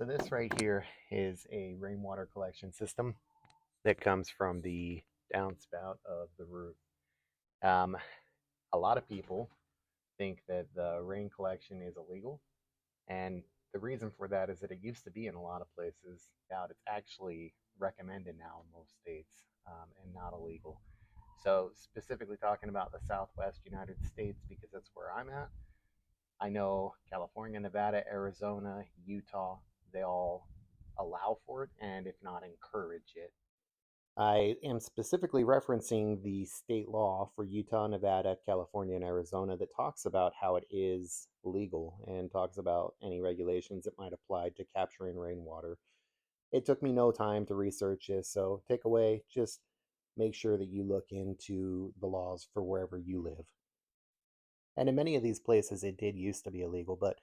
So this right here is a rainwater collection system that comes from the downspout of the roof. Um, a lot of people think that the rain collection is illegal, and the reason for that is that it used to be in a lot of places. Now it's actually recommended now in most states and not illegal. So specifically talking about the Southwest United States because that's where I'm at. I know California, Nevada, Arizona, Utah, they all allow for it and if not encourage it. I am specifically referencing the state law for Utah, Nevada, California, and Arizona that talks about how it is legal and talks about any regulations that might apply to capturing rainwater. It took me no time to research this, so takeaway, just make sure that you look into the laws for wherever you live. And in many of these places, it did used to be illegal, but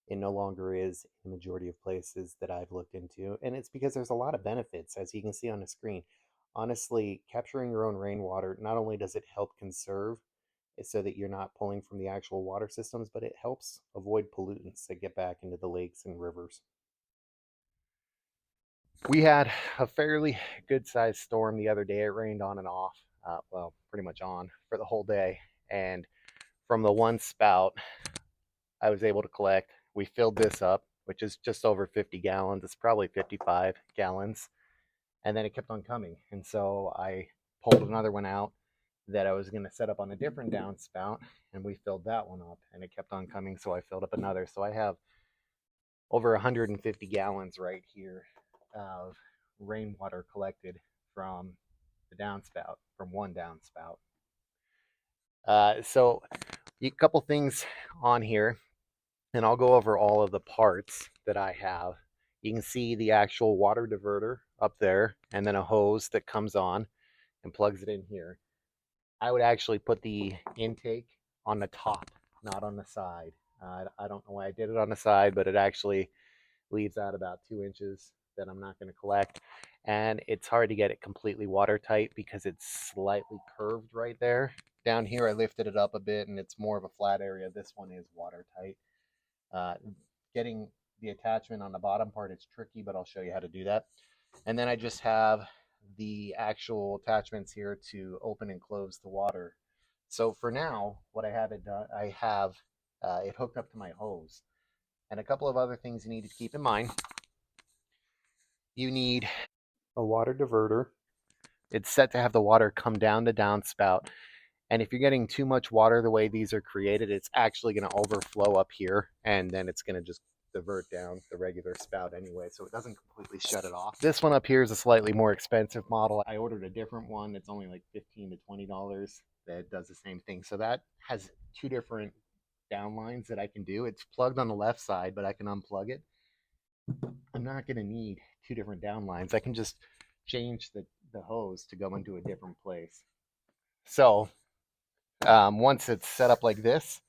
it no longer is in the majority of places that I've looked into. And it's because there's a lot of benefits, as you can see on the screen. Honestly, capturing your own rainwater, not only does it help conserve so that you're not pulling from the actual water systems, but it helps avoid pollutants that get back into the lakes and rivers. We had a fairly good sized storm the other day. It rained on and off, well, pretty much on for the whole day. And from the one spout, I was able to collect. We filled this up, which is just over 50 gallons. It's probably 55 gallons. And then it kept on coming. And so I pulled another one out that I was going to set up on a different downspout. And we filled that one up and it kept on coming. So I filled up another. So I have over 150 gallons right here of rainwater collected from the downspout, from one downspout. So a couple things on here, and I'll go over all of the parts that I have. You can see the actual water diverter up there, and then a hose that comes on and plugs it in here. I would actually put the intake on the top, not on the side. I don't know why I did it on the side, but it actually leaves out about 2 inches that I'm not going to collect. And it's hard to get it completely watertight because it's slightly curved right there. Down here, I lifted it up a bit and it's more of a flat area. This one is watertight. Uh, Getting the attachment on the bottom part is tricky, but I'll show you how to do that. And then I just have the actual attachments here to open and close the water. So for now, what I have it done, I have it hooked up to my hose. And a couple of other things you need to keep in mind. You need a water diverter. It's set to have the water come down the downspout. And if you're getting too much water the way these are created, it's actually going to overflow up here and then it's going to just divert down the regular spout anyway, so it doesn't completely shut it off. This one up here is a slightly more expensive model. I ordered a different one that's only like $15 to $20 that does the same thing. So that has two different downlines that I can do. It's plugged on the left side, but I can unplug it. I'm not going to need two different downlines. I can just change the hose to go into a different place. So once it's set up like this,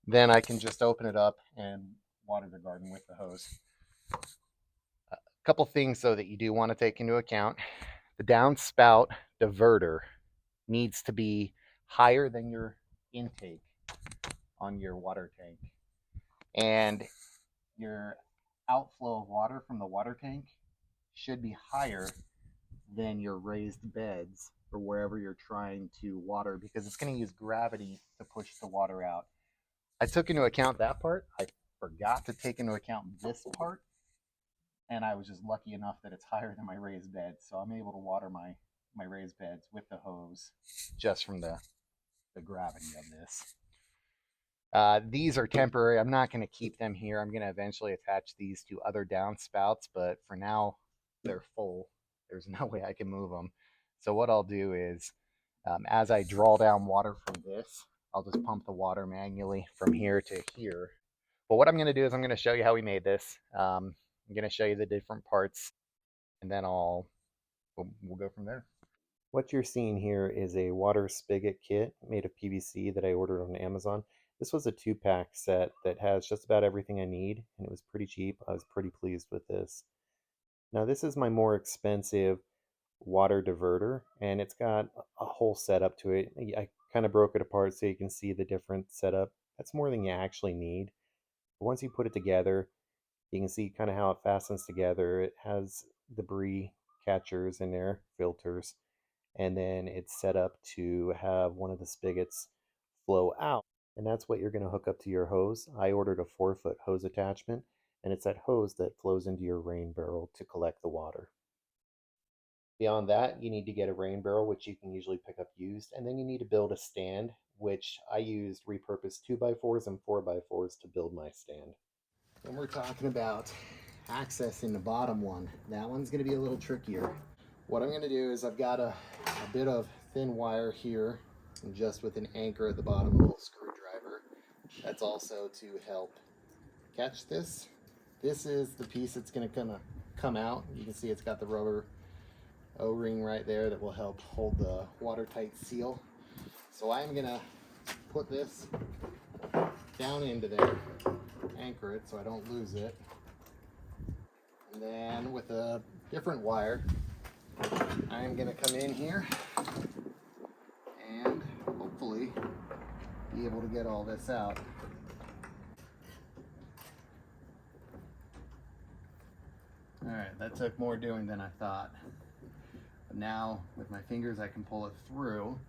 then I can just open it up and water the garden with the hose. A couple things though that you do want to take into account. The downspout diverter needs to be higher than your intake on your water tank. And your outflow of water from the water tank should be higher than your raised beds or wherever you're trying to water because it's going to use gravity to push the water out. I took into account that part. I forgot to take into account this part, and I was just lucky enough that it's higher than my raised bed, so I'm able to water my raised beds with the hose just from the gravity of this. These are temporary. I'm not going to keep them here. I'm going to eventually attach these to other downspouts, but for now, they're full. There's no way I can move them. So what I'll do is, as I draw down water from this, I'll just pump the water manually from here to here. But what I'm going to do is I'm going to show you how we made this. I'm going to show you the different parts, and then we'll go from there. What you're seeing here is a water spigot kit made of PVC that I ordered on Amazon. This was a 2-pack set that has just about everything I need, and it was pretty cheap. I was pretty pleased with this. Now this is my more expensive water diverter, and it's got a whole setup to it. I kind of broke it apart so you can see the different setup. That's more than you actually need. But once you put it together, You can see kind of how it fastens together. It has debris catchers in there, filters, and then it's set up to have one of the spigots flow out. And that's what you're going to hook up to your hose. I ordered a 4-foot hose attachment, and it's that hose that flows into your rain barrel to collect the water. Beyond that, you need to get a rain barrel, which you can usually pick up used, and then you need to build a stand, which I used repurposed 2x4s and 4x4s to build my stand. When we're talking about accessing the bottom one, that one's going to be a little trickier. What I'm going to do is I've got a bit of thin wire here, and just with an anchor at the bottom, a little screwdriver. That's also to help catch this. This is the piece that's going to come out. You can see it's got the rubber O-ring right there that will help hold the watertight seal. So I'm going to put this down into there, anchor it so I don't lose it. And then with a different wire, I'm going to come in here and hopefully be able to get all this out. Alright, that took more doing than I thought. But now, with my fingers, I can pull it through.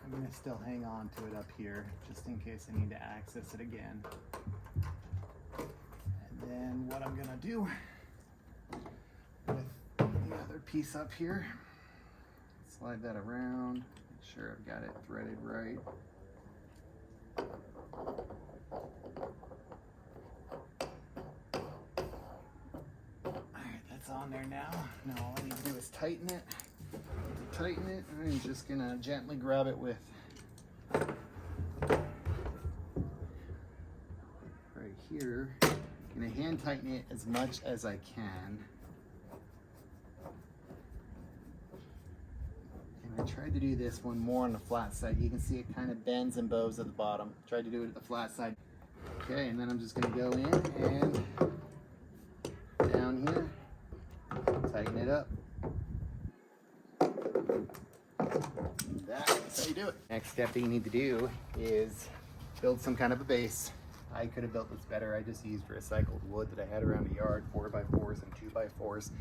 I'm going to still hang on to it up here, just in case I need to access it again. And then what I'm going to do with the other piece up here, slide that around, make sure I've got it threaded right. Alright, that's on there now. Now all I need to do is tighten it. To tighten it, I'm just going to gently grab it with right here. I'm going to hand tighten it as much as I can. And I tried to do this one more on the flat side. You can see it kind of bends and bows at the bottom. Tried to do it at the flat side. Okay, and then I'm just going to go in and down here, tighten it up. That's how you do it. Next step that you need to do is build some kind of a base. I could have built this better. I just used recycled wood that I had around the yard, 4x4s and 2x4s.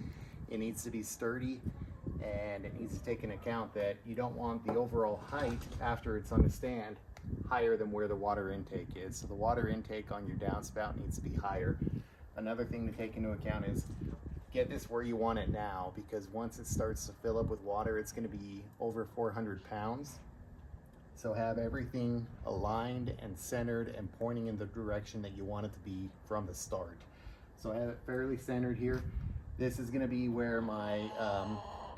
It needs to be sturdy, and it needs to take into account that you don't want the overall height after it's on the stand higher than where the water intake is. So the water intake on your downspout needs to be higher. Another thing to take into account is get this where you want it now, because once it starts to fill up with water, it's going to be over 400 pounds. So have everything aligned and centered and pointing in the direction that you want it to be from the start. So I have it fairly centered here. This is going to be where my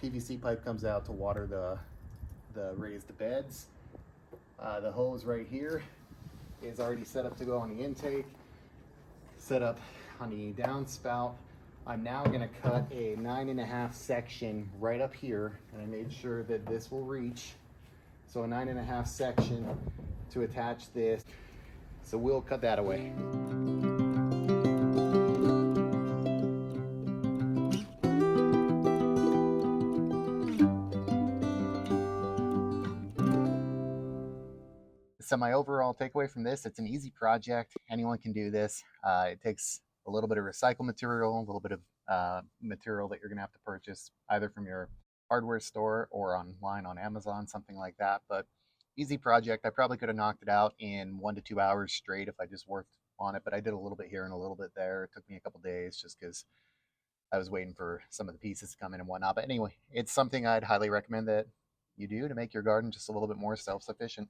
PVC pipe comes out to water the raised beds. The hose right here is already set up to go on the intake, set up on the downspout. I'm now going to cut a 9.5 section right up here, and I made sure that this will reach. So a 9.5 section to attach this. So we'll cut that away. So my overall takeaway from this, it's an easy project. Anyone can do this. It takes a little bit of recycled material, a little bit of material that you're going to have to purchase either from your hardware store or online on Amazon, something like that. But easy project. I probably could have knocked it out in 1 to 2 hours straight if I just worked on it, but I did a little bit here and a little bit there. It took me a couple days just because I was waiting for some of the pieces to come in and whatnot. But anyway, it's something I'd highly recommend that you do to make your garden just a little bit more self-sufficient.